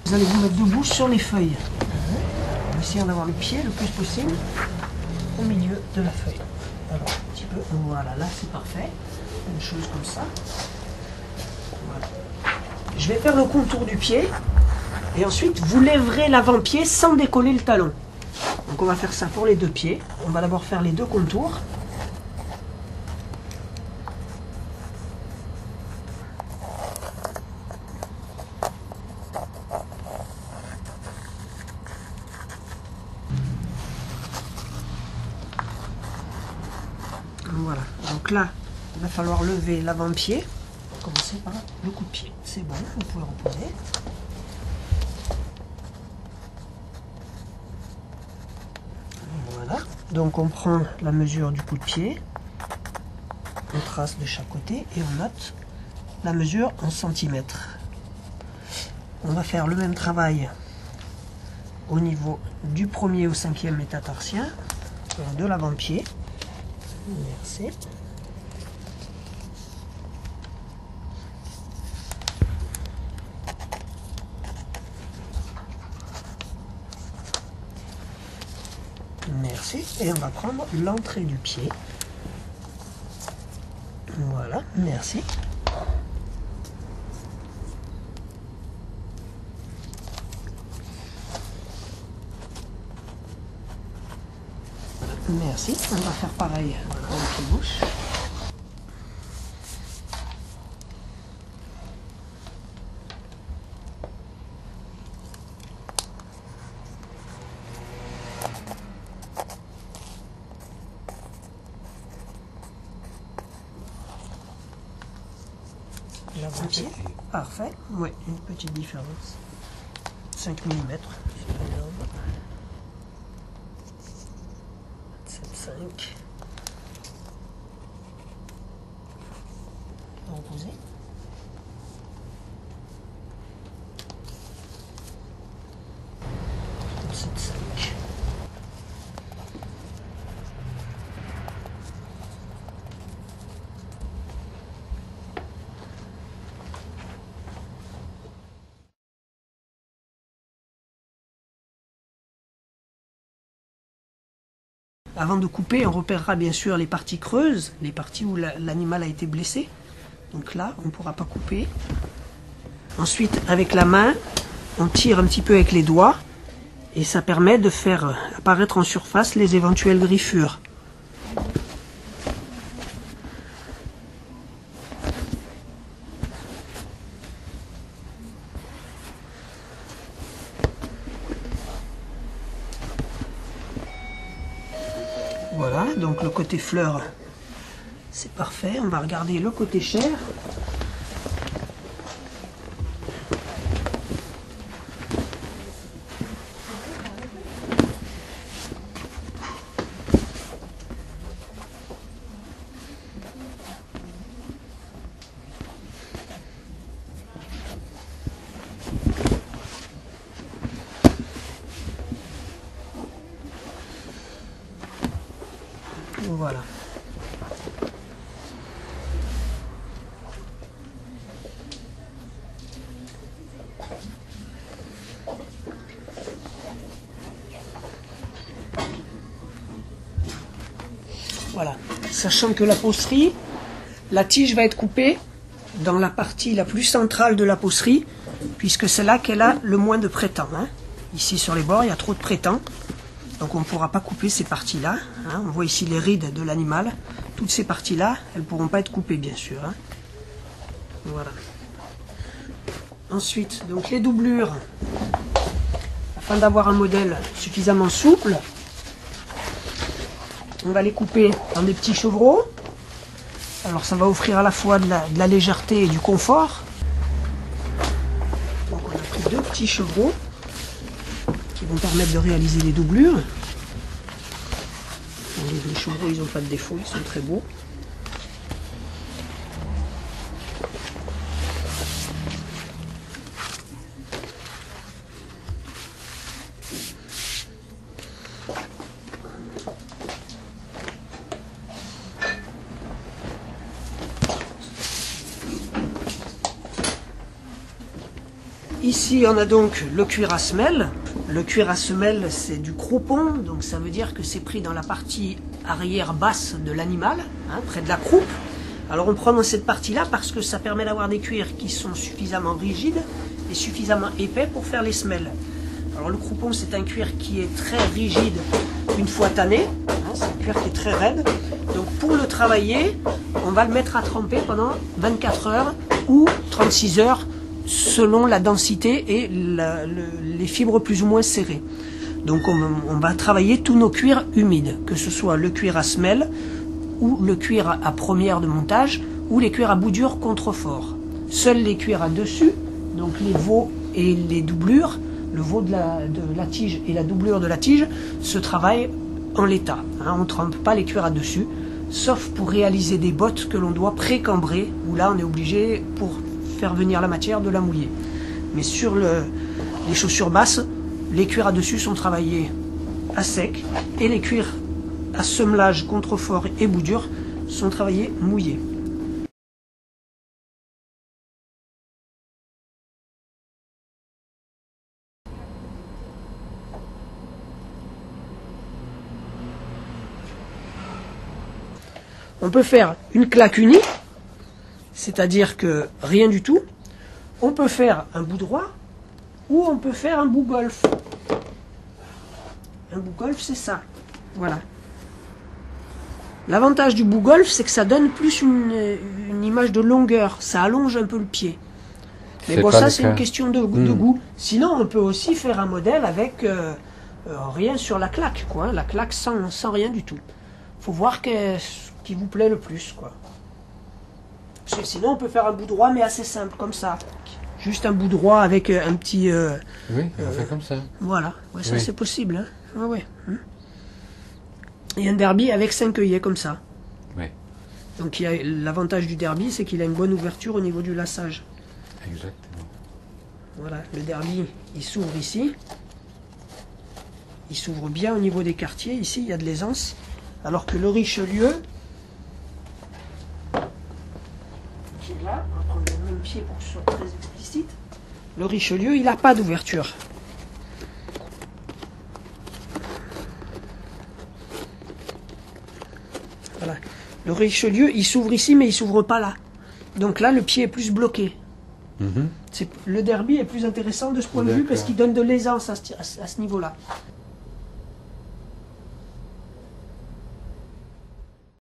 Vous allez vous mettre debout sur les feuilles. En essayant d'avoir le pied le plus possible au milieu de la feuille. Alors, un petit peu, voilà, là c'est parfait. Une chose comme ça. Voilà. Je vais faire le contour du pied. Et ensuite, vous lèverez l'avant-pied sans décoller le talon. Donc on va faire ça pour les deux pieds. On va d'abord faire les deux contours. Voilà, donc là, il va falloir lever l'avant-pied. On va commencer par le coup de pied. C'est bon, vous pouvez reposer. Voilà, donc on prend la mesure du coup de pied, on trace de chaque côté et on note la mesure en centimètres. On va faire le même travail au niveau du premier au cinquième métatarsien, de l'avant-pied. Merci. Merci. Et on va prendre l'entrée du pied. Voilà, merci. Merci. On va faire pareil avec les bouches. L'avant-pied, parfait. Oui, une petite différence. 5 mm, c'est pas énorme. 27,5. Reposer. Avant de couper, on repérera bien sûr les parties creuses, les parties où l'animal a été blessé. Donc là, on ne pourra pas couper. Ensuite, avec la main, on tire un petit peu avec les doigts et ça permet de faire apparaître en surface les éventuelles griffures. Voilà, donc le côté fleur, c'est parfait. On va regarder le côté chair. Voilà. Voilà. Sachant que la peaucerie, la tige va être coupée dans la partie la plus centrale de la peaucerie, puisque c'est là qu'elle a le moins de prétends. Hein. Ici sur les bords, il y a trop de prétends. Donc on ne pourra pas couper ces parties-là. Hein. On voit ici les rides de l'animal. Toutes ces parties-là, elles ne pourront pas être coupées, bien sûr. Hein. Voilà. Ensuite, donc les doublures, afin d'avoir un modèle suffisamment souple, on va les couper dans des petits chevreaux. Alors ça va offrir à la fois de la légèreté et du confort. Donc on a pris deux petits chevreaux qui vont permettre de réaliser les doublures. Les chevreaux, ils n'ont pas de défaut, ils sont très beaux. Ici, on a donc le cuir à semelle. Le cuir à semelle, c'est du croupon, donc ça veut dire que c'est pris dans la partie arrière basse de l'animal, hein, près de la croupe. Alors on prend dans cette partie-là parce que ça permet d'avoir des cuirs qui sont suffisamment rigides et suffisamment épais pour faire les semelles. Alors le croupon, c'est un cuir qui est très rigide une fois tanné, hein, c'est un cuir qui est très raide. Donc pour le travailler, on va le mettre à tremper pendant 24 heures ou 36 heures selon la densité et les fibres plus ou moins serrées. Donc on va travailler tous nos cuirs humides, que ce soit le cuir à semelle ou le cuir à première de montage ou les cuirs à bout dur contrefort. Seuls les cuirs à dessus, donc les veaux et les doublures, le veau de la tige et la doublure de la tige, se travaillent en l'état. Hein, on ne trempe pas les cuirs à dessus, sauf pour réaliser des bottes que l'on doit pré-cambrer, où là on est obligé, pour faire venir la matière, de la mouiller. Mais sur les chaussures basses, les cuirs à dessus sont travaillés à sec et les cuirs à semelage, contrefort et bout dur sont travaillés mouillés. On peut faire une claque unie, c'est-à-dire que rien du tout. On peut faire un bout droit ou on peut faire un bout golf. Un bout golf, c'est ça. Voilà. L'avantage du bout golf, c'est que ça donne plus une image de longueur. Ça allonge un peu le pied. Mais bon, ça, c'est une question de goût. Sinon, on peut aussi faire un modèle avec rien sur la claque, quoi. La claque sans rien du tout. Faut voir ce qui vous plaît le plus, quoi. Parce que sinon, on peut faire un bout droit, mais assez simple, comme ça. Juste un bout droit avec un petit... oui, on fait comme ça. Voilà, ouais, ça oui. C'est possible. Hein. Ouais, ouais. Et un derby avec 5 œillets, comme ça. Oui. Donc l'avantage du derby, c'est qu'il a une bonne ouverture au niveau du lassage. Exactement. Voilà, le derby, il s'ouvre ici. Il s'ouvre bien au niveau des quartiers. Ici, il y a de l'aisance. Alors que le Richelieu, qui est là, on va prendre le même pied pour que ce soit très explicite. Le Richelieu, il n'a pas d'ouverture. Voilà. Le Richelieu, il s'ouvre ici, mais il s'ouvre pas là. Donc là, le pied est plus bloqué. Le derby est plus intéressant de ce point de vue parce qu'il donne de l'aisance à ce niveau-là.